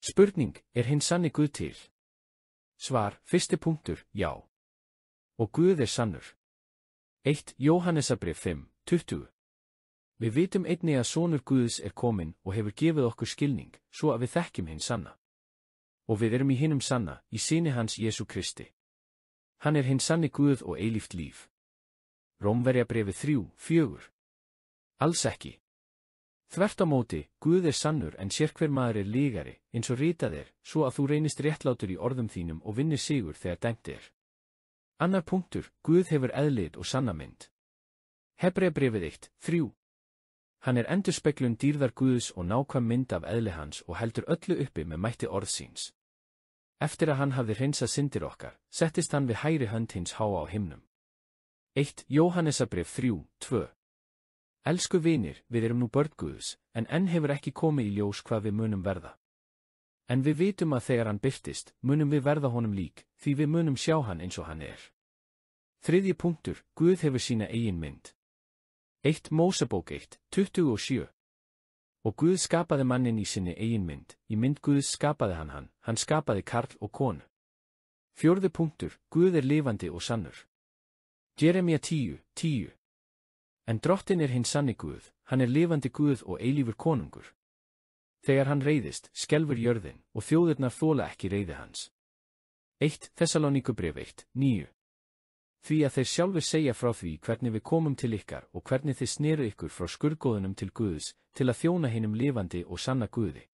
Spurning, hinn sanni Guð til? Svar, fyrsti punktur, já. Og Guð sannur. 1 Jóhannesarbréf 5:20. Við vitum einnig að sonur Guðs kominn og hefur gefið okkur skilning, svo að við þekkjum hinn sanna. Og við erum í hinum sanna, í syni hans Jesú Kristi. Hann hinn sanni Guð og eilíft líf. Rómverjabréfið 3:4. Alls ekki. Þvert á móti, Guð sannur en sérhver maður lygari, eins og ritað svo að þú reynist réttlátur í orðum þínum og vinnir sigur þegar dæmt. Annar punktur, Guð hefur eðlit og sanna mynd. Hebreabréfið 1:3. Hann endurspeglun dýrðar Guðs og nákvæm mynd af eðli hans og heldur öllu uppi með mætti orðsins. Eftir að hann hafði hreinsað syndir okkar, settist hann við hægri hönd hins háa á himnum. 1 Jóhannesarbréf 3:2. Elsku vinir, við erum nú börn Guðs, en enn hefur ekki komið í ljós hvað við munum verða. En við vitum að þegar hann birtist, munum við verða honum lík, því við munum sjá hann eins og hann Þriðji punktur, Guð hefur sína eigin mynd. 1 Mósebók 1:27. Og Guð skapaði mannin í sinni eigin mynd, í mynd Guðs skapaði hann skapaði karl og konu. Fjórði punktur, Guð lifandi og sannur. Jeremía 10:10. En drottin hinn sanni Guð, hann lifandi Guð og eilífur konungur. Þegar hann reiðist, skelfur jörðin, og þjóðirnar þola ekki reiði hans. 1 Þessaloníkubréf 1:9. Því að þeir sjálfur segja frá því hvernig við komum til ykkar og hvernig þið sneru ykkur frá skurðgoðunum til Guðs, til að þjóna hinum lifandi og sanna Guði.